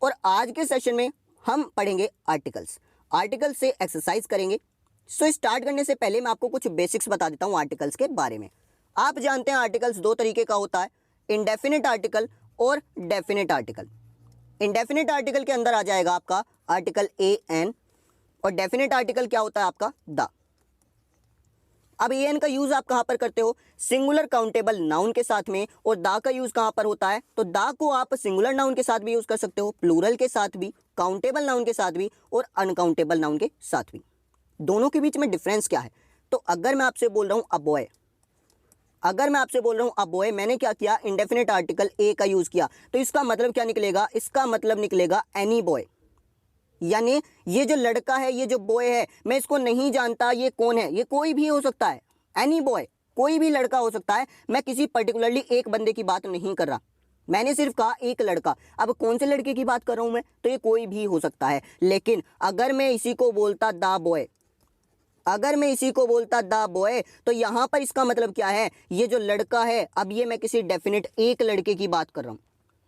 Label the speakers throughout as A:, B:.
A: और आज के सेशन में हम पढ़ेंगे आर्टिकल्स। आर्टिकल से एक्सरसाइज करेंगे। सो स्टार्ट करने से पहले मैं आपको कुछ बेसिक्स बता देता हूँ आर्टिकल्स के बारे में। आप जानते हैं आर्टिकल्स दो तरीके का होता है, इंडेफिनिट आर्टिकल और डेफिनिट आर्टिकल। इंडेफिनिट आर्टिकल के अंदर आ जाएगा आपका आर्टिकल ए एन, और डेफिनिट आर्टिकल क्या होता है आपका द। अब ए एन का यूज आप कहां पर करते हो? सिंगुलर काउंटेबल नाउन के साथ में। और दा का यूज कहां पर होता है? तो दा को आप सिंगुलर नाउन के साथ भी यूज कर सकते हो, प्लूरल के साथ भी, काउंटेबल नाउन के साथ भी और अनकाउंटेबल नाउन के साथ भी। दोनों के बीच में डिफरेंस क्या है? तो अगर मैं आपसे बोल रहा हूं अ बॉय, अगर मैं आपसे बोल रहा हूं अ बॉय, मैंने क्या किया? इंडेफिनिट आर्टिकल ए का यूज किया, तो इसका मतलब क्या निकलेगा? इसका मतलब निकलेगा एनी बॉय। यानी ये जो लड़का है, ये जो बॉय है, मैं इसको नहीं जानता ये कौन है, ये कोई भी हो सकता है। एनी बॉय, कोई भी लड़का हो सकता है। मैं किसी पर्टिकुलरली एक बंदे की बात नहीं कर रहा, मैंने सिर्फ कहा एक लड़का। अब कौन से लड़के की बात कर रहा हूं मैं? तो ये कोई भी हो सकता है। लेकिन अगर मैं इसी को बोलता दा बॉय, अगर मैं इसी को बोलता दा बॉय, तो यहां पर इसका मतलब क्या है? ये जो लड़का है, अब ये मैं किसी डेफिनेट एक लड़के की बात कर रहा हूं,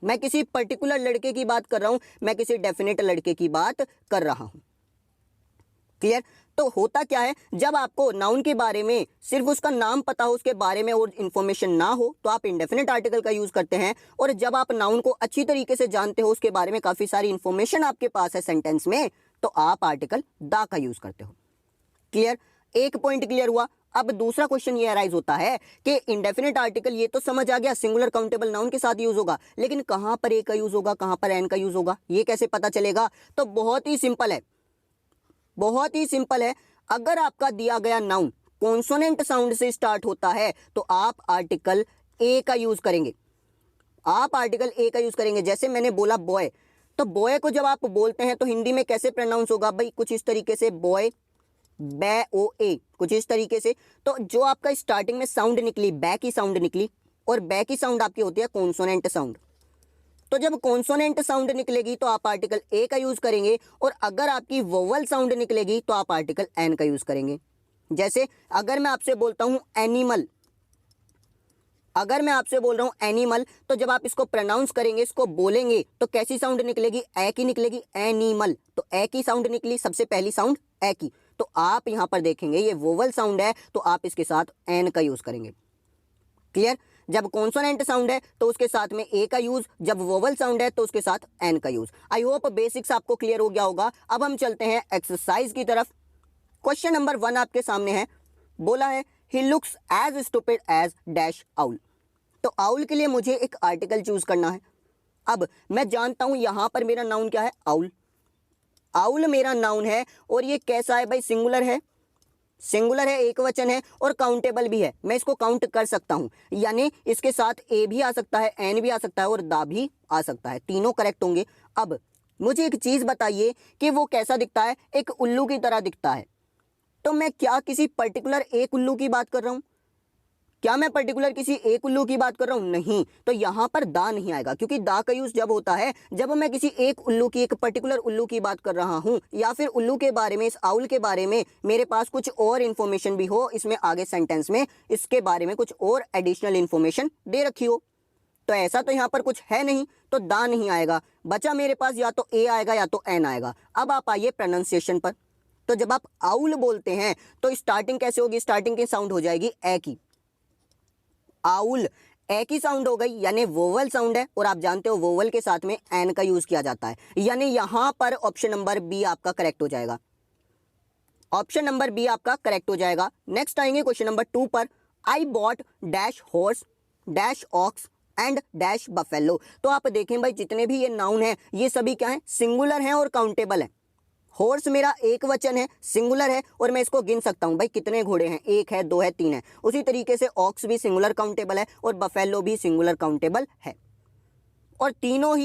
A: मैं किसी पर्टिकुलर लड़के की बात कर रहा हूं, मैं किसी डेफिनेट लड़के की बात कर रहा हूं। क्लियर? तो होता क्या है, जब आपको नाउन के बारे में सिर्फ उसका नाम पता हो, उसके बारे में और इन्फॉर्मेशन ना हो, तो आप इंडेफिनिट आर्टिकल का यूज करते हैं। और जब आप नाउन को अच्छी तरीके से जानते हो, उसके बारे में काफी सारी इंफॉर्मेशन आपके पास है सेंटेंस में, तो आप आर्टिकल दा का यूज करते हो। क्लियर? एक पॉइंट क्लियर हुआ। अब दूसरा क्वेश्चन ये अराइज होता है कि इंडेफिनिट आर्टिकल ये तो समझ आ गया, सिंगुलर काउंटेबल नाउन के साथ यूज होगा, लेकिन कहां पर ए का यूज होगा, कहां पर एन का यूज होगा, ये कैसे पता चलेगा? तो बहुत ही सिंपल है, बहुत ही सिंपल है। अगर आपका दिया गया नाउन कॉन्सोनेंट साउंड से स्टार्ट होता है, तो आप आर्टिकल ए का यूज करेंगे, आप आर्टिकल ए का यूज करेंगे। जैसे मैंने बोला बॉय, तो बॉय को जब आप बोलते हैं तो हिंदी में कैसे प्रोनाउंस होगा भाई? कुछ इस तरीके से, बॉय, बै ओ ए, कुछ इस तरीके से। तो जो आपका स्टार्टिंग में साउंड निकली, बै की साउंड निकली, और बै की साउंड आपकी होती है कॉन्सोनेंट साउंड। तो जब कॉन्सोनेंट साउंड निकलेगी तो आप आर्टिकल ए का यूज करेंगे, और अगर आपकी वोवल साउंड निकलेगी तो आप आर्टिकल एन का यूज करेंगे। जैसे अगर मैं आपसे बोलता हूं एनिमल, अगर मैं आपसे बोल रहा हूं एनिमल, तो जब आप इसको प्रोनाउंस करेंगे, इसको बोलेंगे, तो कैसी साउंड निकलेगी? ए की निकलेगी, एनिमल। तो ए की साउंड निकली, सबसे पहली साउंड ए की। तो आप यहां पर देखेंगे ये वोवल साउंड है, तो आप इसके साथ एन का यूज करेंगे। क्लियर? जब कॉन्सोनेंट साउंड है तो उसके साथ में ए का यूज, जब वोवल साउंड है तो उसके साथ एन का यूज। आई होप बेसिक्स आपको क्लियर हो गया होगा। अब हम चलते हैं एक्सरसाइज की तरफ। क्वेश्चन नंबर 1 आपके सामने है, बोला है he looks as stupid as dash owl. तो आउल के लिए मुझे एक आर्टिकल चूज करना है। अब मैं जानता हूं यहां पर मेरा नाउन क्या है? आउल। आउल मेरा नाउन है, और ये कैसा है भाई? सिंगुलर है, सिंगुलर है, एक वचन है, और काउंटेबल भी है, मैं इसको काउंट कर सकता हूं। यानी इसके साथ ए भी आ सकता है, एन भी आ सकता है, और दा भी आ सकता है, तीनों करेक्ट होंगे। अब मुझे एक चीज बताइए कि वो कैसा दिखता है? एक उल्लू की तरह दिखता है। तो मैं क्या किसी पर्टिकुलर एक उल्लू की बात कर रहा हूं? क्या मैं पर्टिकुलर किसी एक उल्लू की बात कर रहा हूं? नहीं। तो यहां पर दा नहीं आएगा, क्योंकि दा का यूज जब होता है जब मैं किसी एक उल्लू की, एक पर्टिकुलर उल्लू की बात कर रहा हूं, या फिर उल्लू के बारे में, इस आउल के बारे में मेरे पास कुछ और इंफॉर्मेशन भी हो, इसमें आगे सेंटेंस में इसके बारे में कुछ और एडिशनल इंफॉर्मेशन दे रखी हो। तो ऐसा तो यहां पर कुछ है नहीं, तो दा नहीं आएगा। बचा मेरे पास या तो ए आएगा या तो एन आएगा। अब आप आइए प्रोनाउंसिएशन पर। तो जब आप आउल बोलते हैं तो स्टार्टिंग कैसे होगी? स्टार्टिंग की साउंड हो जाएगी ए की। आउल ए की साउंड हो गई, यानी वोवल साउंड है, और आप जानते हो वोवल के साथ में एन का यूज किया जाता है। यानी यहां पर ऑप्शन नंबर बी आपका करेक्ट हो जाएगा, ऑप्शन नंबर बी आपका करेक्ट हो जाएगा। नेक्स्ट आएंगे क्वेश्चन नंबर 2 पर। I bought dash horse dash ox and dash buffalo. तो आप देखें भाई, जितने भी ये नाउन है, ये सभी क्या है? सिंगुलर हैं और काउंटेबल है। हॉर्स मेरा एक वचन है, सिंगुलर है, और मैं इसको गिन सकता हूं भाई कितने घोड़े हैं, 1 है, 2 है, 3 है। उसी तरीके से ऑक्स भी सिंगुलर काउंटेबल है, और बफेलो भी सिंगुलर काउंटेबल है। और तीनों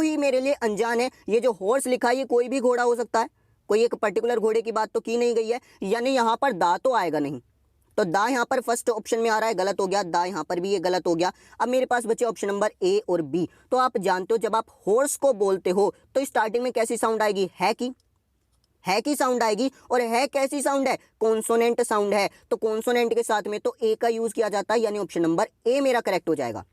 A: ही मेरे लिए अनजान है। ये जो हॉर्स लिखा है, ये कोई भी घोड़ा हो सकता है, कोई एक पर्टिकुलर घोड़े की बात तो की नहीं गई है, यानी यहां पर दा तो आएगा नहीं। तो दा यहां पर फर्स्ट ऑप्शन में आ रहा है, गलत हो गया। दा यहां पर भी ये गलत हो गया। अब मेरे पास बचे ऑप्शन नंबर ए और बी। तो आप जानते हो जब आप हॉर्स को बोलते हो तो स्टार्टिंग में कैसी साउंड आएगी? है की साउंड आएगी। और है कैसी साउंड है? कॉन्सोनेंट साउंड है। तो कॉन्सोनेंट के साथ में तो ए का यूज किया जाता है, यानी ऑप्शन नंबर ए मेरा करेक्ट हो जाएगा।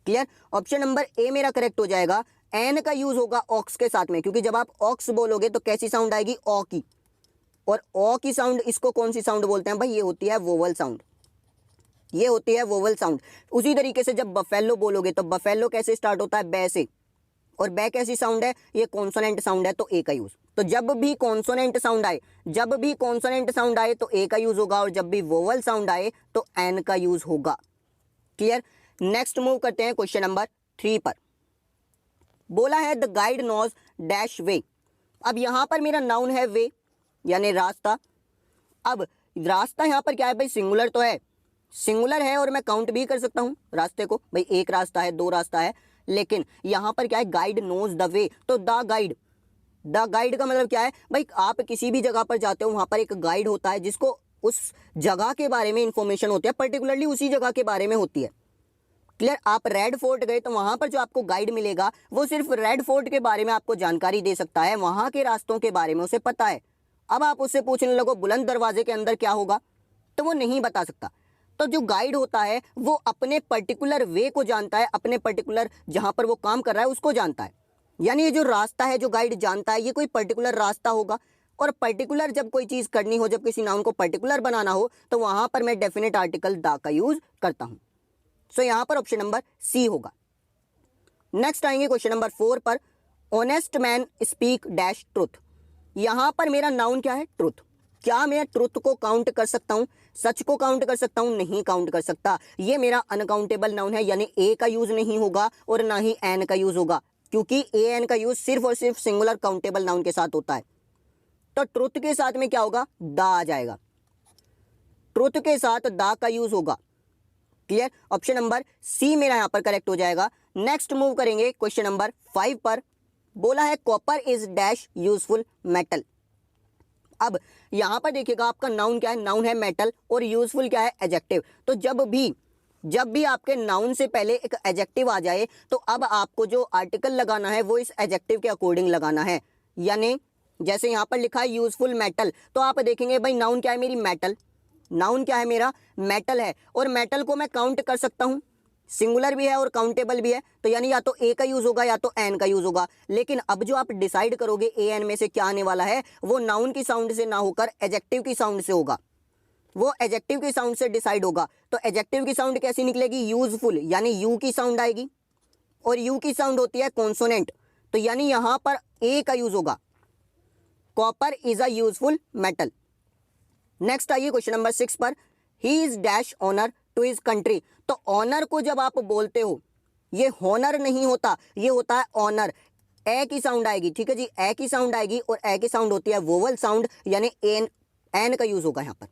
A: क्लियर? ऑप्शन नंबर ए मेरा करेक्ट हो जाएगा। एन का यूज होगा ऑक्स के साथ में, क्योंकि जब आप ऑक्स बोलोगे तो कैसी साउंड आएगी, ऑ की, और ऑ की साउंड इसको कौन सी साउंड बोलते हैं भाई, ये होती है वोवल साउंड, ये होती है वोवल साउंड। उसी तरीके से जब बफेलो बोलोगे तो बफेलो कैसे स्टार्ट होता है, बै से, और बै कैसी साउंड है, ये कॉन्सोनेंट साउंड है, तो ए का यूज। तो जब भी कॉन्सोनेंट साउंड आए, जब भी कॉन्सोनेंट साउंड आए तो ए का यूज होगा, और जब भी वोवल साउंड आए तो एन का यूज होगा। क्लियर। नेक्स्ट मूव करते हैं क्वेश्चन नंबर 3 पर। बोला है द गाइड नोज डैश वे। अब यहां पर मेरा नाउन है वे, यानी रास्ता। अब रास्ता यहां पर क्या है भाई, सिंगुलर तो है, सिंगुलर है और मैं काउंट भी कर सकता हूं रास्ते को, भाई एक रास्ता है, दो रास्ता है, लेकिन यहां पर क्या है, गाइड नोज द वे, तो द गाइड, द गाइड का मतलब क्या है भाई, आप किसी भी जगह पर जाते हो वहां पर एक गाइड होता है जिसको उस जगह के बारे में इंफॉर्मेशन होती है, पर्टिकुलरली उसी जगह के बारे में होती है। क्लियर। आप रेड फोर्ट गए तो वहां पर जो आपको गाइड मिलेगा वो सिर्फ रेड फोर्ट के बारे में आपको जानकारी दे सकता है, वहां के रास्तों के बारे में उसे पता है। अब आप उससे पूछने लगो बुलंद दरवाजे के अंदर क्या होगा, तो वो नहीं बता सकता। तो जो गाइड होता है वो अपने पर्टिकुलर वे को जानता है, अपने पर्टिकुलर जहां पर वो काम कर रहा है उसको जानता है। यानी ये जो रास्ता है जो गाइड जानता है, ये कोई पर्टिकुलर रास्ता होगा। और पर्टिकुलर जब कोई चीज करनी हो, जब किसी नाउन को पर्टिकुलर बनाना हो, तो वहां पर मैं डेफिनेट आर्टिकल द का यूज करता हूं। सो यहां पर ऑप्शन नंबर सी होगा। नेक्स्ट आएंगे क्वेश्चन नंबर 4 पर। Honest man speak dash truth. यहां पर मेरा नाउन क्या है, ट्रुथ। क्या मैं ट्रुथ को काउंट कर सकता हूं, सच को काउंट कर सकता हूं, नहीं काउंट कर सकता। ये मेरा अनकाउंटेबल नाउन है, यानी ए का यूज नहीं होगा और ना ही एन का यूज होगा, क्योंकि ए एन का यूज सिर्फ और सिर्फ सिंगुलर काउंटेबल नाउन के साथ होता है। तो ट्रुथ के साथ में क्या होगा, द आ जाएगा, ट्रुथ के साथ द का यूज होगा। क्लियर। ऑप्शन नंबर सी मेरा यहां पर करेक्ट हो जाएगा। नेक्स्ट मूव करेंगे क्वेश्चन नंबर 5 पर। बोला है copper is dash useful metal. अब यहां पर देखिएगा आपका नाउन क्या है, नाउन है मेटल, और यूजफुल क्या है, एडजेक्टिव। तो जब भी आपके नाउन से पहले एक एडजेक्टिव आ जाए तो अब आपको जो आर्टिकल लगाना है वो इस एडजेक्टिव के अकॉर्डिंग लगाना है। यानी जैसे यहां पर लिखा है यूजफुल मेटल, तो आप देखेंगे भाई नाउन क्या है मेरी, मेटल। नाउन क्या है मेरा, मेटल है, और मेटल को मैं काउंट कर सकता हूं, सिंगुलर भी है और काउंटेबल भी है, तो यानी या तो ए का यूज होगा या तो एन का यूज होगा। लेकिन अब जो आप डिसाइड करोगे ए एन में से क्या आने वाला है, वो नाउन की साउंड से ना होकर एडजेक्टिव की साउंड से होगा, वो एडजेक्टिव की साउंड से डिसाइड होगा। तो एडजेक्टिव की साउंड कैसी निकलेगी, यूजफुल, यानी यू की साउंड आएगी, और यू की साउंड होती है कॉन्सोनेंट, तो यानी यहां पर ए का यूज होगा, copper is a useful metal. Next आइए क्वेश्चन नंबर 6 पर। He is dash honour to his country. तो ऑनर को जब आप बोलते हो, ये हॉनर नहीं होता, ये होता है ऑनर। ए की साउंड आएगी, ठीक है जी, ए की साउंड आएगी, और ए की साउंड होती है वोवल साउंड, यानी एन का यूज होगा यहां पर,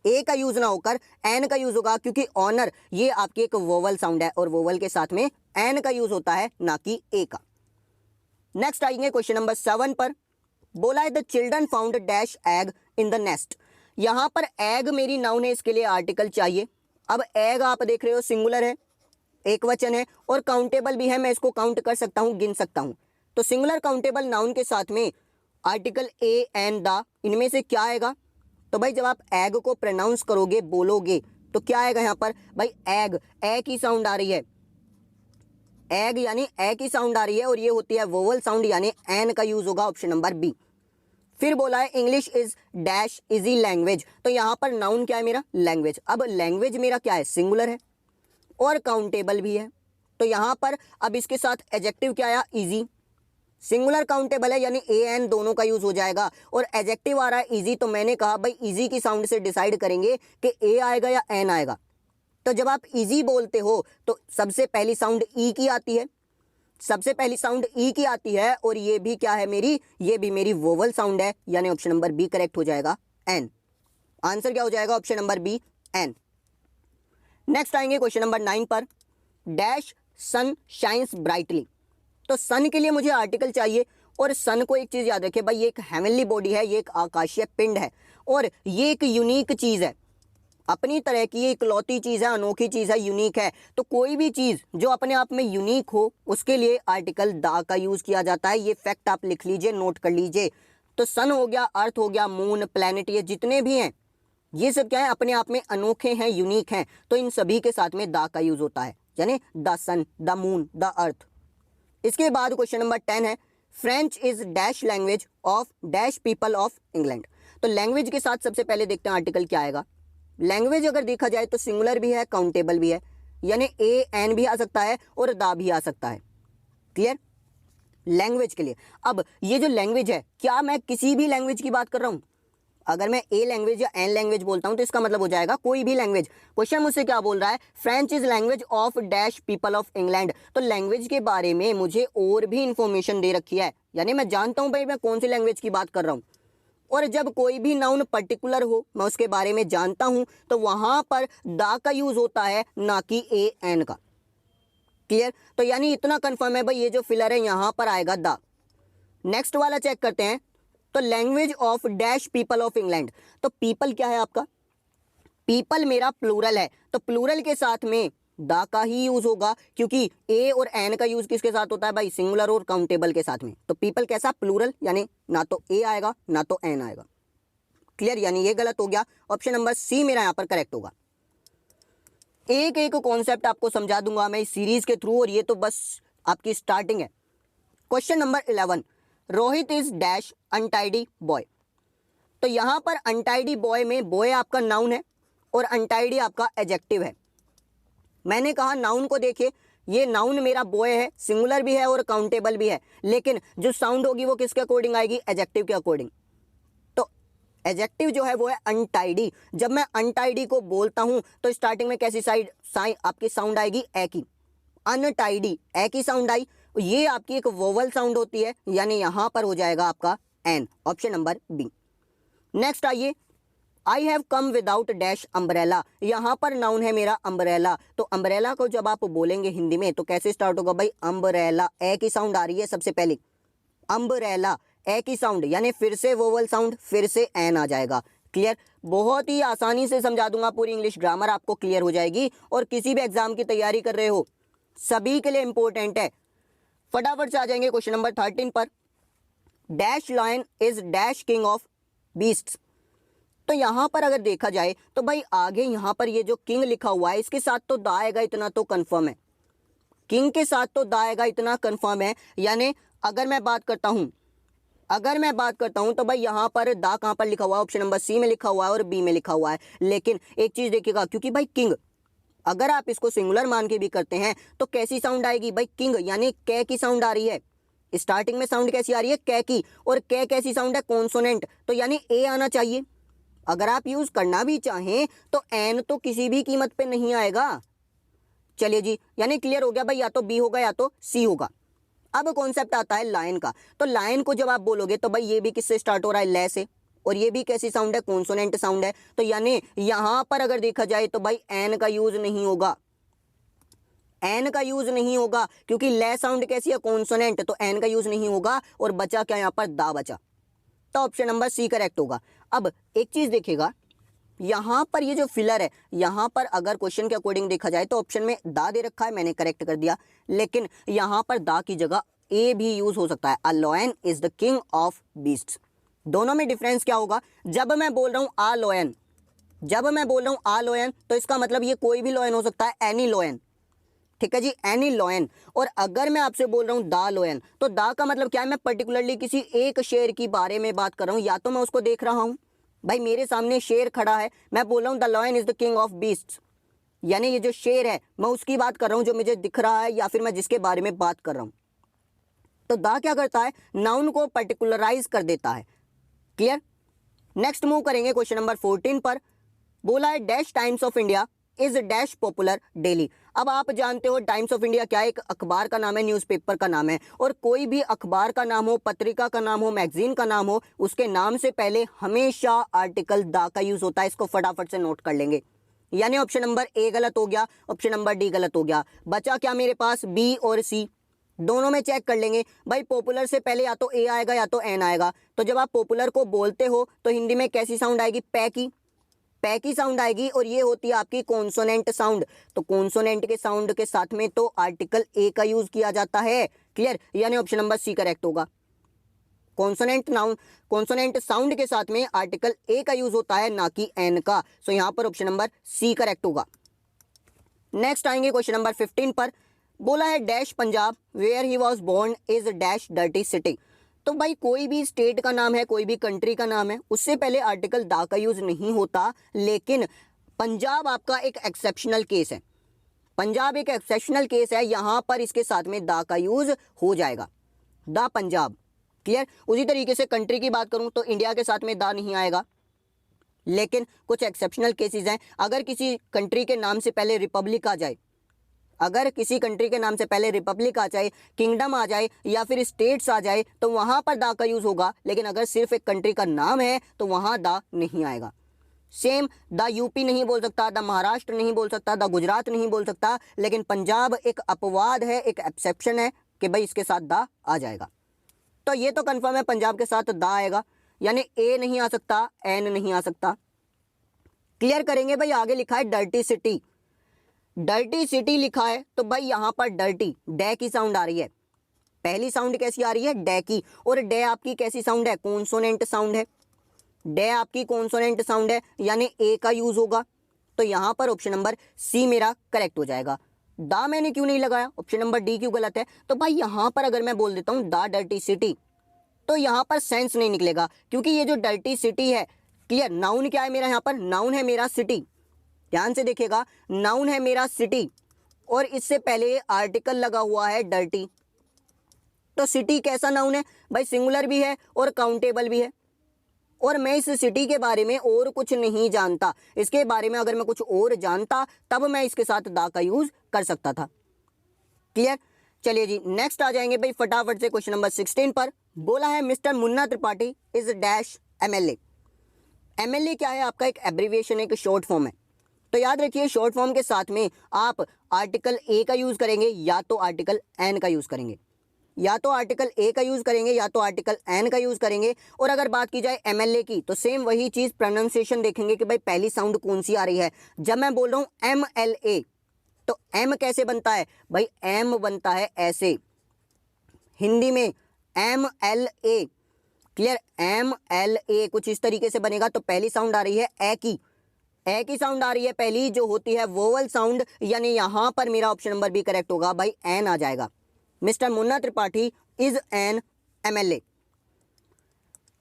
A: ए का यूज ना होकर एन का यूज होगा, क्योंकि ऑनर ये आपकी एक वोवल साउंड है, और वोवल के साथ में एन का यूज होता है, ना कि ए का। नेक्स्ट आएंगे क्वेश्चन नंबर 7 पर। बोला है the children found dash egg in the nest. यहां पर एग मेरी नाउन है, इसके लिए आर्टिकल चाहिए। अब एग आप देख रहे हो सिंगुलर है, एक वचन है, और काउंटेबल भी है, मैं इसको काउंट कर सकता हूं, गिन सकता हूं। तो सिंगुलर काउंटेबल नाउन के साथ में आर्टिकल ए एन द, इनमें से क्या आएगा, तो भाई जब आप एग को प्रोनाउंस करोगे, बोलोगे, तो क्या आएगा यहां पर भाई, एग, ए की साउंड आ रही है, एग यानी ए की साउंड आ रही है, और ये होती है वोवल साउंड, यानी एन का यूज होगा, ऑप्शन नंबर बी। फिर बोला है English is dash easy language. तो यहां पर नाउन क्या है मेरा, लैंग्वेज। अब लैंग्वेज मेरा क्या है, सिंगुलर है और काउंटेबल भी है, तो यहां पर अब इसके साथ एडजेक्टिव क्या आया, इजी। सिंगुलर काउंटेबल है, यानी ए एन दोनों का यूज हो जाएगा, और एडजेक्टिव आ रहा है इजी, तो मैंने कहा भाई इजी की साउंड से डिसाइड करेंगे कि ए आएगा या एन आएगा। तो जब आप इजी बोलते हो तो सबसे पहली साउंड ई की आती है, सबसे पहली साउंड ई की आती है, और ये भी क्या है मेरी, ये भी मेरी वोवल साउंड है, यानी ऑप्शन नंबर बी करेक्ट हो जाएगा, एन। आंसर क्या हो जाएगा, option number B, an. Next आएंगे क्वेश्चन नंबर 9 पर। Dash sun shines brightly. तो सन के लिए मुझे आर्टिकल चाहिए, और सन को एक चीज याद रखिए भाई, ये एक हेवनली बॉडी है, ये एक आकाशीय पिंड है, और ये एक यूनिक चीज है, अपनी तरह की इकलौती चीज है, अनोखी चीज है, यूनिक है। तो कोई भी चीज जो अपने आप में यूनिक हो, उसके लिए आर्टिकल द का यूज किया जाता है। ये फैक्ट आप लिख लीजिए, नोट कर लीजिए। तो सन हो गया, अर्थ हो गया, मून, प्लैनेट, ये जितने भी हैं, ये सब क्या है, अपने आप में अनोखे हैं, यूनिक हैं, तो इन सभी के साथ में द का यूज होता है, यानी the sun, the moon, the earth. इसके बाद क्वेश्चन नंबर 10 है, French is dash language of dash people of England. तो लैंग्वेज के साथ सबसे पहले देखते हैं आर्टिकल क्या आएगा। लैंग्वेज अगर देखा जाए तो सिंगुलर भी है, काउंटेबल भी है, यानी ए एन भी आ सकता है और दा भी आ सकता है। क्लियर? लैंग्वेज के लिए अब ये जो लैंग्वेज है, क्या मैं किसी भी लैंग्वेज की बात कर रहा हूं? अगर मैं ए लैंग्वेज या एन लैंग्वेज बोलता हूं तो इसका मतलब हो जाएगा कोई भी लैंग्वेज। क्वेश्चन मुझसे क्या बोल रहा है, French is language of dash people of England. तो लैंग्वेज के बारे में मुझे और भी इंफॉर्मेशन दे रखी है, यानी मैं जानता हूं भाई मैं कौन सी लैंग्वेज की बात कर रहा हूं। और जब कोई भी नाउन पर्टिकुलर हो, मैं उसके बारे में जानता हूं, तो वहां पर दा का यूज होता है, ना कि ए एन का। क्लियर? तो यानी इतना कंफर्म है भाई, ये जो फिलर है यहां पर आएगा दा। नेक्स्ट वाला चेक करते हैं, तो language of dash people of England. तो पीपल क्या है आपका? पीपल मेरा प्लूरल है, तो प्लूरल के साथ में दा का ही यूज होगा, क्योंकि ए और एन का यूज किसके साथ होता है भाई? सिंगुलर और काउंटेबल के साथ में। तो पीपल कैसा? प्लूरल, यानी ना तो ए आएगा ना तो एन आएगा। क्लियर? यानी ये गलत हो गया, ऑप्शन नंबर सी मेरा यहां पर करेक्ट होगा। एक एक कॉन्सेप्ट आपको समझा दूंगा मैं इस सीरीज के थ्रू, और ये तो बस आपकी स्टार्टिंग है। Question number 11, Rohit is dash untidy boy. तो यहां पर अनटाइडी बॉय में बॉय आपका नाउन है और अनटाइडी आपका एडजेक्टिव है। मैंने कहा नाउन को देखिए, ये नाउन मेरा बॉय है, सिंगुलर भी है और काउंटेबल भी है, लेकिन जो साउंड होगी वो किसके अकॉर्डिंग आएगी? एडजेक्टिव के अकॉर्डिंग। तो एडजेक्टिव जो है वो है अनटाइडी। जब मैं अनटाइडी को बोलता हूं तो स्टार्टिंग में कैसी साइन आपकी साउंड आएगी? ए की। अनटाइडी ए की साउंड आई, ये आपकी एक वोवल साउंड होती है, यानी यहां पर हो जाएगा आपका an, option number B. Next आइए, I have come without dash umbrella. यहां पर नाउन है मेरा अम्ब्रेला, तो अम्ब्रेला को जब आप बोलेंगे हिंदी में तो कैसे स्टार्ट होगा भाई? अम्ब्रेला, ए की साउंड आ रही है सबसे पहले, अम्ब्रेला ए की साउंड, यानी फिर से वोवल साउंड, फिर से एन आ जाएगा। क्लियर? बहुत ही आसानी से समझा दूंगा, पूरी इंग्लिश ग्रामर आपको क्लियर हो जाएगी। और किसी भी एग्जाम की तैयारी कर रहे हो सभी के लिए इंपॉर्टेंट है। फटाफट से आ जाएंगे क्वेश्चन नंबर 13 पर, dash lion is dash king of beasts. तो यहां पर अगर देखा जाए तो भाई आगे यहां पर ये जो किंग लिखा हुआ है इसके साथ तो दा आएगा, इतना तो कंफर्म है। किंग के साथ तो दा आएगा, इतना कंफर्म है। यानी अगर मैं बात करता हूं तो भाई यहां पर दा कहां पर लिखा हुआ है? ऑप्शन नंबर सी में लिखा हुआ है और बी में लिखा हुआ है। लेकिन एक चीज देखिएगा, क्योंकि भाई किंग अगर आप इसको सिंगुलर मान के भी करते हैं तो कैसी साउंड आएगी भाई? किंग, यानी कै की साउंड आ रही है। स्टार्टिंग में साउंड कैसी आ रही है? कै की, और कै कैसी साउंड है? कॉन्सोनेंट, तो यानी ए आना चाहिए। अगर आप यूज करना भी चाहें तो एन तो किसी भी कीमत पे नहीं आएगा। चलिए जी, यानी क्लियर हो गया भाई, या तो बी होगा या तो सी होगा। अब कॉन्सेप्ट आता है लायन का। तो लायन को जब आप बोलोगे तो भाई ये भी किससे स्टार्ट हो रहा है? ले से, और ये भी कैसी साउंड है? कॉन्सोनेंट साउंड है। तो यानी यहां पर अगर देखा जाए तो भाई एन का यूज नहीं होगा, एन का यूज नहीं होगा, क्योंकि ले साउंड कैसी है? कॉन्सोनेंट, तो एन का यूज नहीं होगा। और बचा क्या यहां पर? दा बचा, तो ऑप्शन नंबर सी करेक्ट होगा। अब एक चीज देखिएगा, यहां पर ये जो फिलर है, यहां पर अगर क्वेश्चन के अकॉर्डिंग देखा जाए तो ऑप्शन में दा दे रखा है, मैंने करेक्ट कर दिया, लेकिन यहां पर दा की जगह ए भी यूज हो सकता है। A lion is the king of beasts. दोनों में डिफरेंस क्या होगा? जब मैं बोल रहा हूं आ लायन, तो इसका मतलब ये कोई भी लायन हो सकता है, एनी लायन। ठीक है जी, एनी लायन। और अगर मैं आपसे बोल रहा हूं दा लायन, तो दा का मतलब क्या है? मैं पर्टिकुलरली किसी एक शेर की बारे में बात कर रहा हूं, या तो मैं उसको देख रहा हूं, भाई मेरे सामने शेर खड़ा है, मैं बोल रहा हूं the lion is the king of beasts, यानी ये जो शेर है मैं उसकी बात कर रहा हूं जो मुझे दिख रहा है, या फिर मैं जिसके बारे में बात कर रहा हूं। तो दा क्या करता है? नाउन को पर्टिकुलराइज कर देता है। क्लियर? नेक्स्ट मूव करेंगे क्वेश्चन नंबर 14 पर। बोला है dash times of India is dash popular daily. अब आप जानते हो टाइम्स ऑफ इंडिया क्या है? एक अखबार का नाम है, न्यूज़पेपर का नाम है। और कोई भी अखबार का नाम हो, पत्रिका का नाम हो, मैगजीन का नाम हो, उसके नाम से पहले हमेशा आर्टिकल दा का यूज होता है। इसको फटाफट से नोट कर लेंगे। यानी ऑप्शन नंबर ए गलत हो गया, ऑप्शन नंबर डी गलत हो गया। बचा क्या मेरे पास? बी और सी। दोनों में चेक कर लेंगे भाई, पॉपुलर से पहले या तो ए आएगा या तो एन आएगा। तो जब आप पॉपुलर को बोलते हो तो हिंदी में कैसी साउंड आएगी? पै की साउंड आएगी, और ये होती है आपकी कॉन्सोनेंट साउंड। तो कॉन्सोनेंट के साउंड के साथ में तो आर्टिकल ए का यूज किया जाता है। क्लियर? यानी ऑप्शन नंबर सी करेक्ट होगा। कॉन्सोनेंट साउंड के साथ में आर्टिकल ए का यूज होता है, ना कि एन का। सो यहां पर ऑप्शन नंबर सी करेक्ट होगा। नेक्स्ट आएंगे क्वेश्चन नंबर 15 पर। बोला है dash Punjab where he was born is dash dirty city. तो भाई कोई भी स्टेट का नाम है, कोई भी कंट्री का नाम है, उससे पहले आर्टिकल द का यूज नहीं होता। लेकिन पंजाब आपका एक एक्सेप्शनल केस है, पंजाब एक एक्सेप्शनल केस है, यहां पर इसके साथ में द का यूज हो जाएगा, द पंजाब। क्लियर। उसी तरीके से कंट्री की बात करूं तो इंडिया के साथ में द नहीं आएगा, लेकिन कुछ एक्सेप्शनल केसेस हैं। अगर किसी कंट्री के नाम से पहले रिपब्लिक आ जाए, अगर किसी कंट्री के नाम से पहले रिपब्लिक आ जाए, किंगडम आ जाए या फिर स्टेट्स आ जाए तो वहां पर द का यूज होगा। लेकिन अगर सिर्फ एक कंट्री का नाम है तो वहां द नहीं आएगा। सेम द यूपी नहीं बोल सकता, द महाराष्ट्र नहीं बोल सकता, द गुजरात नहीं बोल सकता, लेकिन पंजाब एक अपवाद है, एक एक्सेप्शन है कि भाई इसके साथ द आ जाएगा। तो ये तो कंफर्म है पंजाब के साथ द आएगा, यानी ए नहीं आ सकता, एन नहीं आ सकता। क्लियर करेंगे भाई। आगे लिखा है डर्टी सिटी, डर्टी सिटी लिखा है तो भाई यहां पर डर्टी डे की साउंड आ रही है, पहली साउंड कैसी आ रही है, डे की। और डे आपकी कैसी साउंड है, कॉन्सोनेंट साउंड है, डे आपकी कॉन्सोनेंट साउंड है, यानी ए का यूज होगा। तो यहां पर ऑप्शन नंबर सी मेरा करेक्ट हो जाएगा। दा मैंने क्यों नहीं लगाया, ऑप्शन नंबर डी क्यों गलत है। तो भाई यहां पर अगर मैं बोल देता हूं दा डर्टी सिटी तो यहां पर सेंस नहीं निकलेगा, क्योंकि ये जो डर्टी सिटी है, क्लियर, नाउन क्या है मेरा, यहां पर नाउन है मेरा सिटी, ध्यान से देखिएगा, नाउन है मेरा सिटी और इससे पहले आर्टिकल लगा हुआ है डर्टी। तो सिटी कैसा नाउन है भाई, सिंगुलर भी है और काउंटेबल भी है। और मैं इस सिटी के बारे में और कुछ नहीं जानता, इसके बारे में अगर मैं कुछ और जानता तब मैं इसके साथ दा का यूज कर सकता था। क्लियर। चलिए जी नेक्स्ट आ जाएंगे भाई फटाफट से क्वेश्चन नंबर 16 पर। बोला है mister Munna Tripathi is dash MLA. MLA क्या है आपका, एक एब्रीविएशन, एक शॉर्ट फॉर्म है। तो याद रखिए शॉर्ट फॉर्म के साथ में आप आर्टिकल ए का यूज करेंगे या तो आर्टिकल एन का यूज करेंगे, या तो आर्टिकल ए का यूज करेंगे या तो आर्टिकल एन का यूज करेंगे। और अगर बात की जाए एमएलए की तो सेम वही चीज, प्रोनाउंसिएशन देखेंगे कि भाई पहली साउंड कौन सी आ रही है। जब मैं बोल रहा हूं एमएलए तो एम कैसे बनता है भाई, एम बनता है ऐसे, हिंदी में एमएलए। क्लियर। एमएलए कुछ इस तरीके से बनेगा। तो पहली साउंड आ रही है ए की, ए की साउंड आ रही है पहली, जो होती है वोवल साउंड, यानी यहां पर मेरा ऑप्शन नंबर बी करेक्ट होगा भाई, एन आ जाएगा। Mister Munna Tripathi is an MLA.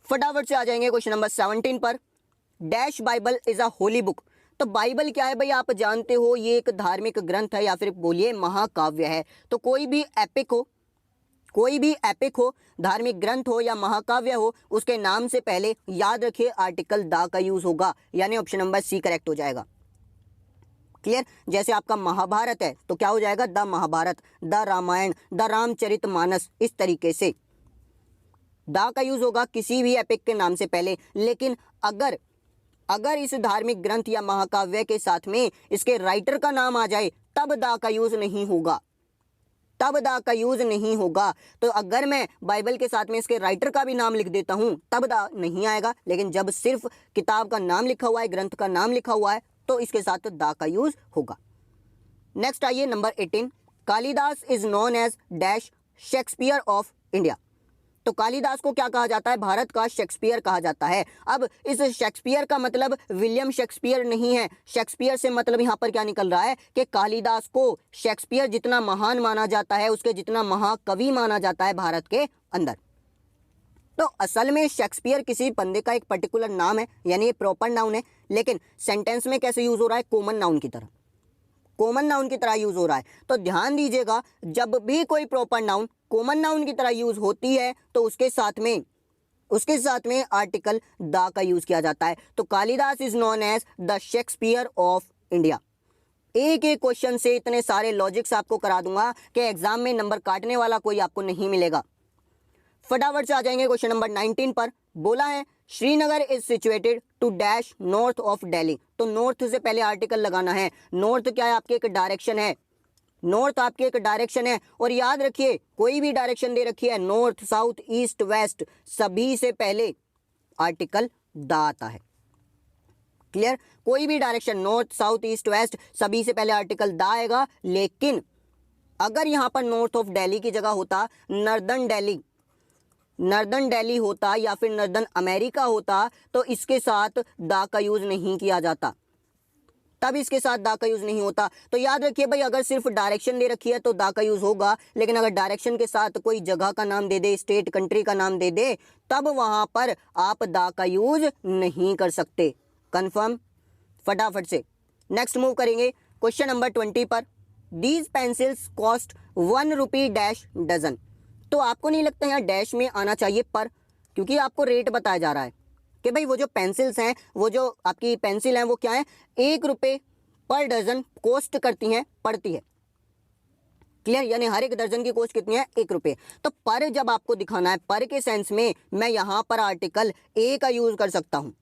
A: फटाफट से आ जाएंगे क्वेश्चन नंबर 17 पर। Dash Bible is a Holi book. तो बाइबल क्या है भाई, आप जानते हो ये एक धार्मिक ग्रंथ है या फिर बोलिए महाकाव्य है। तो कोई भी एपिक हो, कोई भी एपिक हो, धार्मिक ग्रंथ हो या महाकाव्य हो, उसके नाम से पहले याद रखिए आर्टिकल दा का यूज होगा, यानी ऑप्शन नंबर सी करेक्ट हो जाएगा। क्लियर। जैसे आपका महाभारत है तो क्या हो जाएगा, the Mahabharata, the Ramayana, the Ramcharitmanas, इस तरीके से दा का यूज होगा किसी भी एपिक के नाम से पहले। लेकिन अगर इस धार्मिक ग्रंथ या महाकाव्य के साथ में इसके राइटर का नाम आ जाए तब दा का यूज नहीं होगा, तब दा का यूज नहीं होगा। तो अगर मैं बाइबल के साथ में इसके राइटर का भी नाम लिख देता हूं तब दा नहीं आएगा। लेकिन जब सिर्फ किताब का नाम लिखा हुआ है, ग्रंथ का नाम लिखा हुआ है, तो इसके साथ दा का यूज होगा। नेक्स्ट आइए number 18। Kalidas is known as dash Shakespeare of India. तो कालिदास को क्या कहा जाता है, भारत का शेक्सपियर कहा जाता है। अब इस शेक्सपियर का मतलब विलियम शेक्सपियर नहीं है। शेक्सपियर से मतलब यहाँ पर क्या निकल रहा है कि कालिदास को शेक्सपियर जितना महान माना जाता है, उसके जितना महाकवि माना जाता है भारत के अंदर। तो असल में शेक्सपियर किसी बंदे का एक पर्टिकुलर नाम है, यानी ये प्रॉपर नाउन है। लेकिन सेंटेंस में कैसे यूज हो रहा है, कॉमन नाउन की तरह, कॉमन नाउन की तरह यूज हो रहा है। तो ध्यान दीजिएगा, जब भी कोई प्रॉपर नाउन कॉमन नाउन की तरह यूज होती है तो उसके साथ में आर्टिकल दा का यूज किया जाता है। तो Kalidas is known as the Shakespeare of India. एक एक क्वेश्चन से इतने सारे लॉजिक्स आपको करा दूंगा कि एग्जाम में नंबर काटने वाला कोई आपको नहीं मिलेगा। फटाफट से आ जाएंगे क्वेश्चन नंबर 19 पर। बोला है Srinagar is situated to dash north of Delhi. तो नॉर्थ से पहले आर्टिकल लगाना है। नॉर्थ क्या है, आपकी एक डायरेक्शन है, नॉर्थ आपकी एक डायरेक्शन है। और याद रखिए कोई भी डायरेक्शन दे रखी है, नॉर्थ, साउथ, ईस्ट, वेस्ट, सभी से पहले आर्टिकल दा आता है। क्लियर। कोई भी direction, north, south, east, west, सभी से पहले आर्टिकल दा आएगा। लेकिन अगर यहां पर नॉर्थ ऑफ दिल्ली की जगह होता नर्दर्न दिल्ली होता या फिर नर्दर्न अमेरिका होता तो इसके साथ दा का यूज नहीं किया जाता। तब इसके साथ दा का यूज नहीं होता। तो याद रखिए भाई, अगर सिर्फ डायरेक्शन दे रखी है तो दा का यूज होगा, लेकिन अगर डायरेक्शन के साथ कोई जगह का नाम दे दे, स्टेट कंट्री का नाम दे दे, तब वहां पर आप दा का यूज नहीं कर सकते। कंफर्म? फटाफट से नेक्स्ट मूव करेंगे क्वेश्चन नंबर 20 पर। These pencils cost 1 rupee dash dozen. तो आपको नहीं लगता यहाँ डैश में आना चाहिए पर, क्योंकि आपको रेट बताया जा रहा है कि भाई वो जो पेंसिल्स हैं, वो जो आपकी पेंसिल हैं वो क्या है, 1 रुपये पर डजन कॉस्ट करती हैं, पड़ती है। क्लियर? यानी हर एक दर्जन की कॉस्ट कितनी है, 1 रुपये। तो पर जब आपको दिखाना है, पर के सेंस में मैं यहाँ पर आर्टिकल ए का यूज कर सकता हूँ।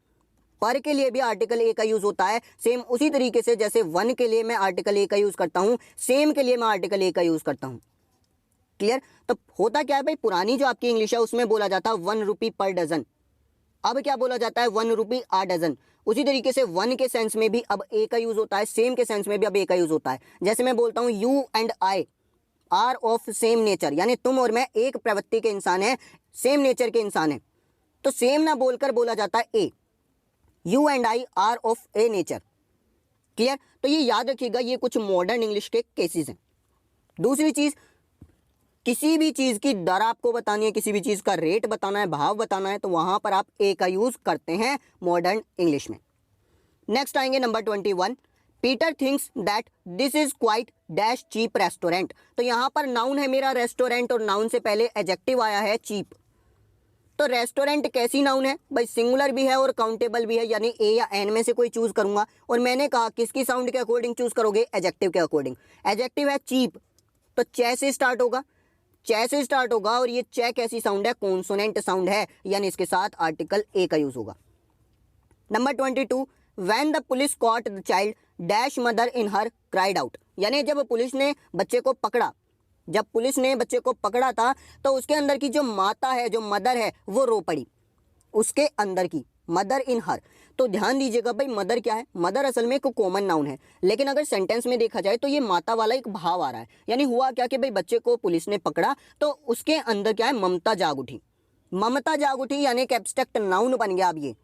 A: पर के लिए भी आर्टिकल ए का यूज होता है, सेम उसी तरीके से जैसे वन के लिए मैं आर्टिकल ए का यूज करता हूँ, सेम के लिए मैं आर्टिकल ए का यूज करता हूँ। क्लियर? तो होता क्या है भाई, पुरानी जो आपकी इंग्लिश है उसमें बोला जाता है 1 रुपी पर डजन, अब क्या बोला जाता है 1 रुपी आ डजन। उसी तरीके से वन के सेंस में भी अब ए का यूज होता है, सेम के सेंस में भी अब ए का यूज होता है। जैसे मैं बोलता हूँ you and I are of same nature, यानी तुम और मैं एक प्रवृत्ति के इंसान हैं, सेम नेचर के इंसान हैं, तो सेम ना बोलकर बोला जाता है A, U and I are of a nature. Clear? तो ये याद रखिएगा, ये कुछ मॉडर्न इंग्लिश के केसेस हैं। दूसरी चीज, किसी भी चीज की दर आपको बतानी है, किसी भी चीज का रेट बताना है, भाव बताना है, तो वहां पर आप ए का यूज करते हैं मॉडर्न इंग्लिश में। नेक्स्ट आएंगे number 21। Peter thinks that this is quite dash cheap restaurant. तो यहां पर नाउन है मेरा रेस्टोरेंट, और नाउन से पहले एडजेक्टिव आया है चीप। तो रेस्टोरेंट कैसी नाउन है भाई, सिंगुलर भी है और काउंटेबल भी है, यानी ए या एन में से कोई चूज करूंगा। और मैंने कहा किसकी साउंड के अकॉर्डिंग चूज करोगे, एडजेक्टिव के अकॉर्डिंग। एडजेक्टिव है चीप, तो चे से स्टार्ट होगा, चे से स्टार्ट होगा, और ये चे कैसी साउंड है, कॉन्सोनेंट साउंड है, यानी इसके साथ आर्टिकल ए का यूज होगा। Number 22। When the police caught the child dash mother in her cried out. यानी जब पुलिस ने बच्चे को पकड़ा, जब पुलिस ने बच्चे को पकड़ा था, तो उसके अंदर की जो माता है, जो मदर है, वो रो पड़ी। उसके अंदर की मदर इन हर। तो ध्यान दीजिएगा भाई, मदर क्या है, मदर असल में एक कॉमन नाउन है, लेकिन अगर सेंटेंस में देखा जाए तो ये माता वाला एक भाव आ रहा है। यानी हुआ क्या कि भाई बच्चे को पुलिस ने पकड़ा, तो उसके अंदर क्या है, ममता जाग उठी। ममता जाग उठी यानी एक एब्स्ट्रैक्ट नाउन बन गया। अब ये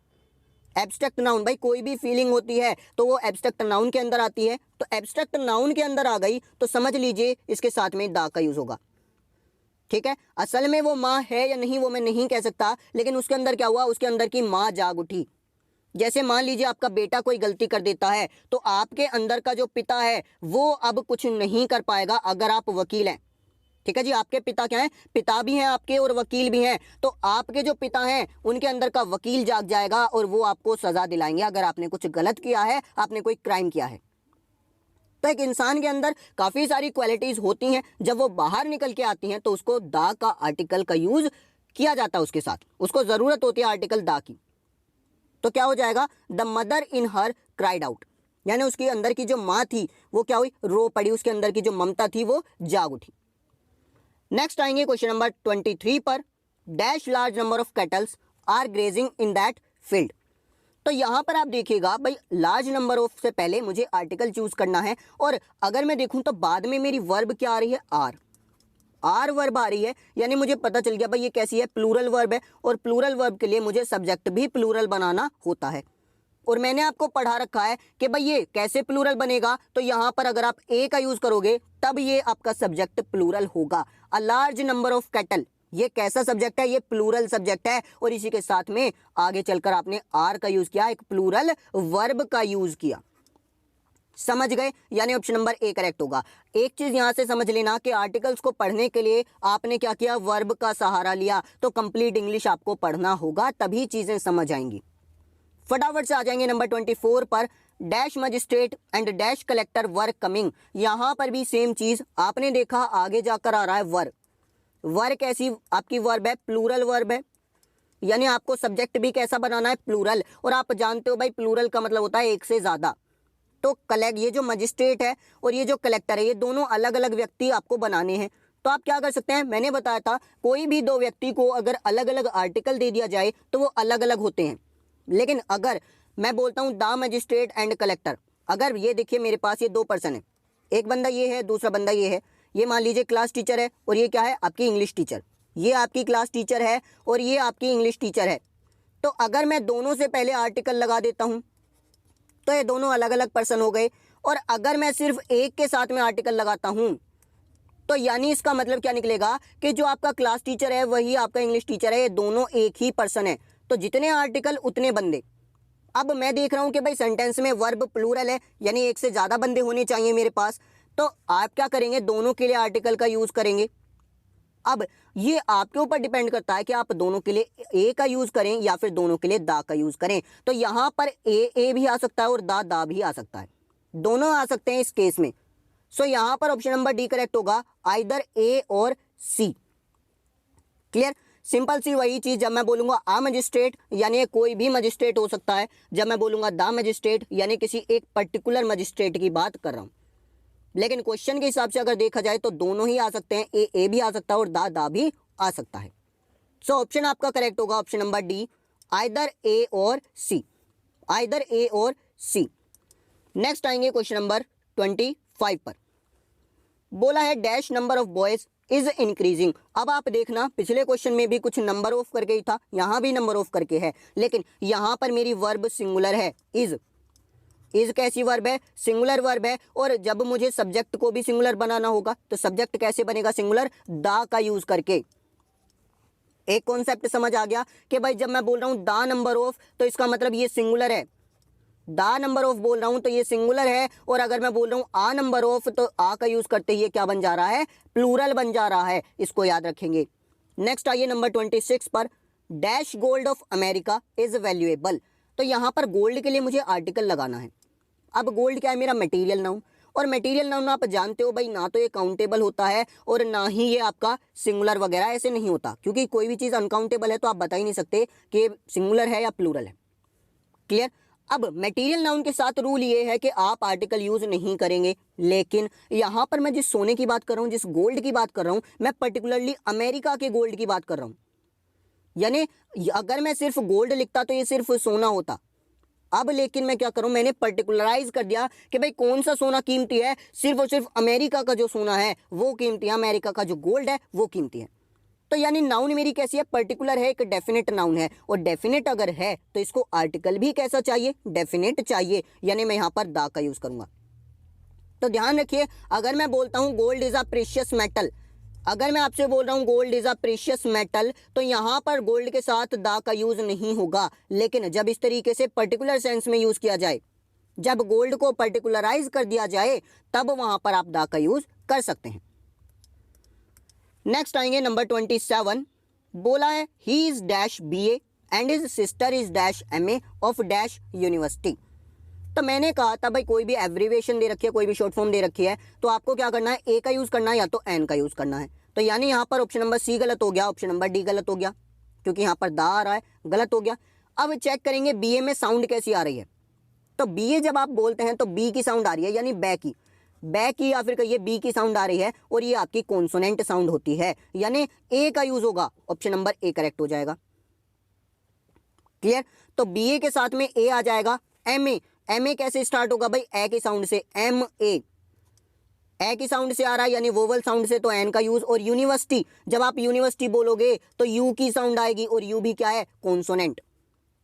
A: एब्स्ट्रैक्ट नाउन, भाई कोई भी फीलिंग होती है तो वो एब्स्ट्रैक्ट नाउन के अंदर आती है, तो एब्स्ट्रैक्ट नाउन के अंदर आ गई तो समझ लीजिए इसके साथ में दा का यूज होगा। ठीक है? असल में वो माँ है या नहीं वो मैं नहीं कह सकता, लेकिन उसके अंदर क्या हुआ, उसके अंदर की माँ जाग उठी। जैसे मान लीजिए आपका बेटा कोई गलती कर देता है, तो आपके अंदर का जो पिता है वो अब कुछ नहीं कर पाएगा अगर आप वकील हैं। ठीक है जी, आपके पिता क्या हैं, पिता भी हैं आपके और वकील भी हैं, तो आपके जो पिता हैं उनके अंदर का वकील जाग जाएगा और वो आपको सजा दिलाएंगे अगर आपने कुछ गलत किया है, आपने कोई क्राइम किया है। तो एक इंसान के अंदर काफी सारी क्वालिटीज होती हैं, जब वो बाहर निकल के आती हैं तो उसको दा का आर्टिकल का यूज किया जाता है, उसके साथ उसको जरूरत होती है आर्टिकल दा की। तो क्या हो जाएगा, the mother in her cried out, यानी उसके अंदर की जो माँ थी वो क्या हुई, रो पड़ी, उसके अंदर की जो ममता थी वो जाग उठी। नेक्स्ट आएंगे क्वेश्चन नंबर 23 पर। Dash large number of cattles are grazing in that field. तो यहां पर आप देखिएगा भाई, लार्ज नंबर ऑफ से पहले मुझे आर्टिकल चूज करना है, और अगर मैं देखूं तो बाद में मेरी वर्ब क्या आ रही है, आर वर्ब आ रही है, यानी मुझे पता चल गया भाई ये कैसी है, प्लूरल वर्ब है, और प्लूरल वर्ब के लिए मुझे सब्जेक्ट भी प्लूरल बनाना होता है। और मैंने आपको पढ़ा रखा है कि भाई ये कैसे प्लूरल बनेगा, तो यहां पर अगर आप ए का यूज करोगे तब ये आपका सब्जेक्ट प्लूरल होगा। A large number of cattle, ये कैसा सब्जेक्ट है, ये प्लूरल सब्जेक्ट है, और इसी के साथ में आगे चलकर आपने आर का यूज किया, एक प्लूरल वर्ब का यूज किया। समझ गए? यानी ऑप्शन नंबर ए करेक्ट होगा। एक चीज यहां से समझ लेना कि आर्टिकल्स को पढ़ने के लिए आपने क्या किया, वर्ब का सहारा लिया, तो कंप्लीट इंग्लिश आपको पढ़ना होगा, तभी चीजें समझ आएंगी। फटाफट से आ जाएंगे नंबर 24 पर। Dash magistrate and dash collector were coming. यहां पर भी सेम चीज आपने देखा, आगे जाकर आ रहा है वर। वर कैसी आपकी वर्ब है, प्लूरल वर्ब है, यानी आपको सब्जेक्ट भी कैसा बनाना है, प्लूरल। और आप जानते हो भाई प्लूरल का मतलब होता है एक से ज्यादा। तो कलेक्ट, ये जो मजिस्ट्रेट है और ये जो कलेक्टर है, ये दोनों अलग अलग व्यक्ति आपको बनाने हैं। तो आप क्या कर सकते हैं, मैंने बताया था कोई भी दो व्यक्ति को अगर अलग अलग आर्टिकल दे दिया जाए तो वो अलग अलग होते हैं। लेकिन अगर मैं बोलता हूं द मजिस्ट्रेट एंड कलेक्टर, अगर ये देखिए मेरे पास ये दो पर्सन है, एक बंदा ये है, दूसरा बंदा ये है, ये मान लीजिए क्लास टीचर है और ये क्या है, आपकी इंग्लिश टीचर। ये आपकी क्लास टीचर है और ये आपकी इंग्लिश टीचर है। तो अगर मैं दोनों से पहले आर्टिकल लगा देता हूं तो ये दोनों अलग अलग पर्सन हो गए। और अगर मैं सिर्फ एक के साथ में आर्टिकल लगाता हूं तो यानी इसका मतलब क्या निकलेगा कि जो आपका क्लास टीचर है वही आपका इंग्लिश टीचर है, ये दोनों एक ही पर्सन है। तो जितने आर्टिकल उतने बंदे। अब मैं देख रहा हूं कि भाई सेंटेंस में वर्ब प्लूरल है, यानी एक से ज़्यादा बंदे होने चाहिए मेरे पास। तो आप क्या करेंगे, दोनों के लिए आर्टिकल का यूज़ करेंगे। अब ये आपके ऊपर डिपेंड करता है कि आप दोनों के लिए ए का यूज़ करें या फिर दोनों के लिए दा का यूज़ करें। तो यहाँ पर ए भी आ सकता है और दा भी आ सकता है, दोनों आ सकते हैं इस केस में। सो यहाँ पर ऑप्शन नंबर डी करेक्ट होगा, आइदर ए और सी। क्लियर, सिंपल सी वही चीज जब मैं बोलूंगा आ मजिस्ट्रेट यानी कोई भी मजिस्ट्रेट हो सकता है, जब मैं बोलूंगा द मजिस्ट्रेट यानी किसी एक पर्टिकुलर मजिस्ट्रेट की बात कर रहा हूं। लेकिन क्वेश्चन के हिसाब से अगर देखा जाए तो दोनों ही आ सकते हैं, ए भी आ सकता है और दा भी आ सकता है। सो ऑप्शन आपका करेक्ट होगा ऑप्शन नंबर डी, आइदर ए और सी, आइदर ए और सी। नेक्स्ट आएंगे क्वेश्चन नंबर 25 पर। बोला है dash number of boys is increasing. अब आप देखना पिछले क्वेश्चन में भी कुछ नंबर ऑफ करके ही था, यहां भी नंबर ऑफ करके है, लेकिन यहां पर मेरी वर्ब सिंगुलर है, इज कैसी वर्ब है, सिंगुलर वर्ब है। और जब मुझे सब्जेक्ट को भी सिंगुलर बनाना होगा तो सब्जेक्ट कैसे बनेगा, सिंगुलर, दा का यूज करके। एक कॉन्सेप्ट समझ आ गया कि भाई जब मैं बोल रहा हूं दा नंबर ऑफ तो इसका मतलब ये सिंगुलर है, दा नंबर ऑफ बोल रहा हूं तो ये सिंगुलर है। और अगर मैं बोल रहा हूं आ नंबर ऑफ तो आ का यूज करते ही ये क्या बन जा रहा है, प्लूरल बन जा रहा है, इसको याद रखेंगे। नेक्स्ट आइए नंबर 26 पर, dash gold of America is valuable. तो यहां पर गोल्ड के लिए मुझे आर्टिकल लगाना है। अब गोल्ड क्या है, मेरा मटेरियल नाउन, और मटेरियल नाउन आप जानते हो भाई ना तो ये काउंटेबल होता है और ना ही ये आपका सिंगुलर वगैरह ऐसे नहीं होता, क्योंकि कोई भी चीज़ अनकाउंटेबल है तो आप बता ही नहीं सकते कि सिंगुलर है या प्लूरल है। क्लियर। अब मटेरियल नाउन के साथ रूल ये है कि आप आर्टिकल यूज नहीं करेंगे, लेकिन यहां पर मैं जिस सोने की बात कर रहा हूं, जिस गोल्ड की बात कर रहा हूं, मैं पर्टिकुलरली अमेरिका के गोल्ड की बात कर रहा हूं। यानी अगर मैं सिर्फ गोल्ड लिखता तो ये सिर्फ सोना होता। अब लेकिन मैं क्या करूं, मैंने पर्टिकुलराइज कर दिया कि भाई कौन सा सोना कीमती है, सिर्फ और सिर्फ अमेरिका का जो सोना है वो कीमती है, अमेरिका का जो गोल्ड है वो कीमती है। तो यानी नाउन मेरी कैसी है, पर्टिकुलर है, एक डेफिनेट नाउन है, और डेफिनेट अगर है तो इसको आर्टिकल भी कैसा चाहिए, डेफिनेट चाहिए, यानी मैं यहां पर दा का यूज करूंगा। तो ध्यान रखिए, अगर मैं बोलता हूं gold is a precious metal, अगर मैं आपसे बोल रहा हूं gold is a precious metal, तो यहां पर गोल्ड के साथ दा का यूज नहीं होगा। लेकिन जब इस तरीके से पर्टिकुलर सेंस में यूज किया जाए, जब गोल्ड को पर्टिकुलराइज कर दिया जाए, तब वहां पर आप दा का यूज कर सकते हैं। नेक्स्ट आएंगे नंबर 27। बोला है ही is dash BA and his sister is dash MA of dash university. तो मैंने कहा था भाई कोई भी एब्रीविएशन दे रखी है, कोई भी शॉर्ट फॉर्म दे रखी है, तो आपको क्या करना है, ए का यूज करना है या तो एन का यूज करना है। तो यानी यहाँ पर ऑप्शन नंबर सी गलत हो गया, ऑप्शन नंबर डी गलत हो गया, क्योंकि यहाँ पर दा आ रहा है, गलत हो गया। अब चेक करेंगे BA में साउंड कैसी आ रही है। तो BA जब आप बोलते हैं तो बी की साउंड आ रही है, यानी बै की या फिर कहिए बी की साउंड आ रही है, और ये आपकी कॉन्सोनेंट साउंड होती है, यानी ए का यूज होगा, ऑप्शन नंबर ए करेक्ट हो जाएगा। क्लियर। तो BA के साथ में ए आ जाएगा। MA कैसे स्टार्ट होगा भाई, ए की साउंड से, MA ए की साउंड से आ रहा है, यानी वोवल साउंड से, तो एन का यूज। और यूनिवर्सिटी, जब आप यूनिवर्सिटी बोलोगे तो यू की साउंड आएगी, और यू भी क्या है, कॉन्सोनेंट,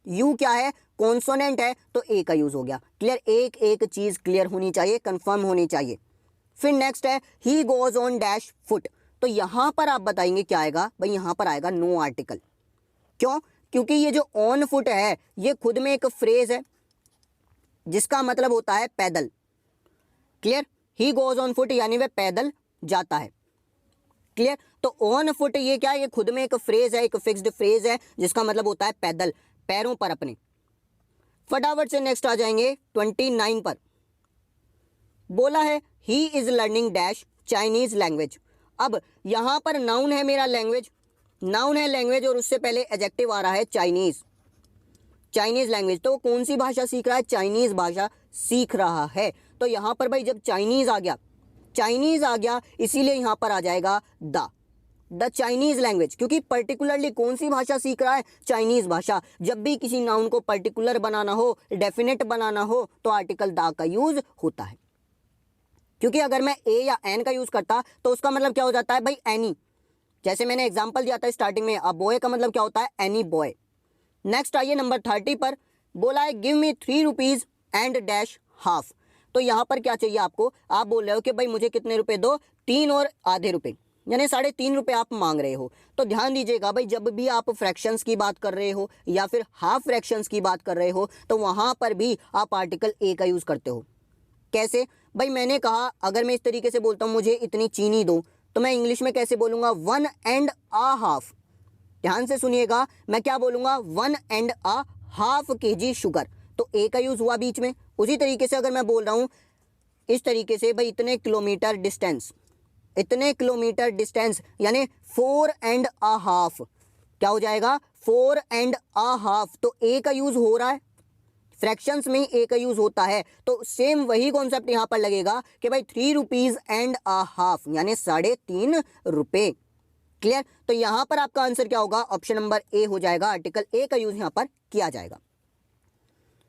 A: यू क्या है, कॉन्सोनेंट है, तो ए का यूज हो गया। क्लियर, एक एक चीज क्लियर होनी चाहिए, कंफर्म होनी चाहिए। फिर नेक्स्ट है he goes on dash foot. तो यहां पर आप बताएंगे क्या आएगा भाई, यहां पर आएगा नो आर्टिकल। क्यों, क्योंकि ये जो ऑन फुट है ये खुद में एक फ्रेज है जिसका मतलब होता है पैदल। Clear, he goes on foot यानी वह पैदल जाता है। क्लियर, तो ऑन फुट ये क्या है, ये खुद में एक फ्रेज है, एक फिक्स्ड फ्रेज है जिसका मतलब होता है पैदल, पैरों पर अपने। फटाफट से नेक्स्ट आ जाएंगे 29 पर। बोला है he is learning dash Chinese language. अब यहां पर नाउन है मेरा लैंग्वेज, नाउन है लैंग्वेज, और उससे पहले एडजेक्टिव आ रहा है चाइनीज, चाइनीज लैंग्वेज। तो कौन सी भाषा सीख रहा है, चाइनीज भाषा सीख रहा है। तो यहां पर भाई जब चाइनीज आ गया, चाइनीज आ गया, इसीलिए यहां पर आ जाएगा द चाइनीज लैंग्वेज, क्योंकि पर्टिकुलरली कौन सी भाषा सीख रहा है, चाइनीज भाषा। जब भी किसी नाउन को पर्टिकुलर बनाना हो, डेफिनेट बनाना हो, तो आर्टिकल द का यूज होता है। क्योंकि अगर मैं ए या एन का यूज करता तो उसका मतलब क्या हो जाता है भाई, एनी। जैसे मैंने एग्जांपल दिया था स्टार्टिंग में, अब बॉय का मतलब क्या होता है, एनी बॉय। नेक्स्ट आइए नंबर 30 पर। बोला है give me 3 rupees and dash half. तो यहाँ पर क्या चाहिए आपको, आप बोल रहे हो कि भाई मुझे कितने रुपए दो, 3 और आधे रुपए, यानी 3.5 रुपए आप मांग रहे हो। तो ध्यान दीजिएगा भाई, जब भी आप फ्रैक्शंस की बात कर रहे हो या फिर हाफ फ्रैक्शंस की बात कर रहे हो तो वहाँ पर भी आप आर्टिकल ए का यूज़ करते हो। कैसे भाई, मैंने कहा अगर मैं इस तरीके से बोलता हूँ मुझे इतनी चीनी दो, तो मैं इंग्लिश में कैसे बोलूँगा, 1 एंड अ हाफ। ध्यान से सुनिएगा, मैं क्या बोलूँगा, 1 and a half kg sugar. तो ए का यूज़ हुआ बीच में। उसी तरीके से अगर मैं बोल रहा हूँ इस तरीके से, भाई इतने किलोमीटर डिस्टेंस, इतने किलोमीटर डिस्टेंस यानी 4 एंड अ हाफ, क्या हो जाएगा, 4 एंड अ हाफ। तो ए का यूज़ हो रहा है, फ्रैक्शंस में ए का यूज़ होता है। तो सेम वही कॉन्सेप्ट यहाँ पर लगेगा कि भाई 3 रुपीज़ एंड अ हाफ, यानी 3.5 रुपये। क्लियर। तो यहाँ पर आपका आंसर क्या होगा, ऑप्शन नंबर ए हो जाएगा, आर्टिकल ए का यूज़ यहाँ पर किया जाएगा।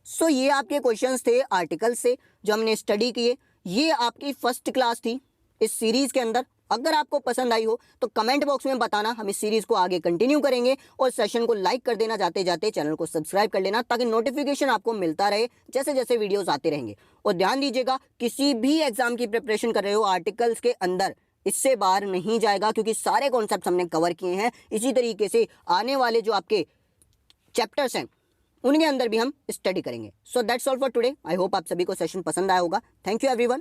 A: सो ये आपके क्वेश्चंस थे आर्टिकल से जो हमने स्टडी किए। ये आपकी फर्स्ट क्लास थी इस सीरीज़ के अंदर। अगर आपको पसंद आई हो तो कमेंट बॉक्स में बताना, हम इस सीरीज़ को आगे कंटिन्यू करेंगे। और सेशन को लाइक कर देना, जाते जाते चैनल को सब्सक्राइब कर लेना ताकि नोटिफिकेशन आपको मिलता रहे जैसे जैसे वीडियोस आते रहेंगे। और ध्यान दीजिएगा, किसी भी एग्जाम की प्रिपरेशन कर रहे हो आर्टिकल्स के अंदर इससे बाहर नहीं जाएगा, क्योंकि सारे कॉन्सेप्ट हमने कवर किए हैं। इसी तरीके से आने वाले जो आपके चैप्टर्स हैं उनके अंदर भी हम स्टडी करेंगे। So that's all for today. I hope आप सभी को सेशन पसंद आया होगा। Thank you everyone.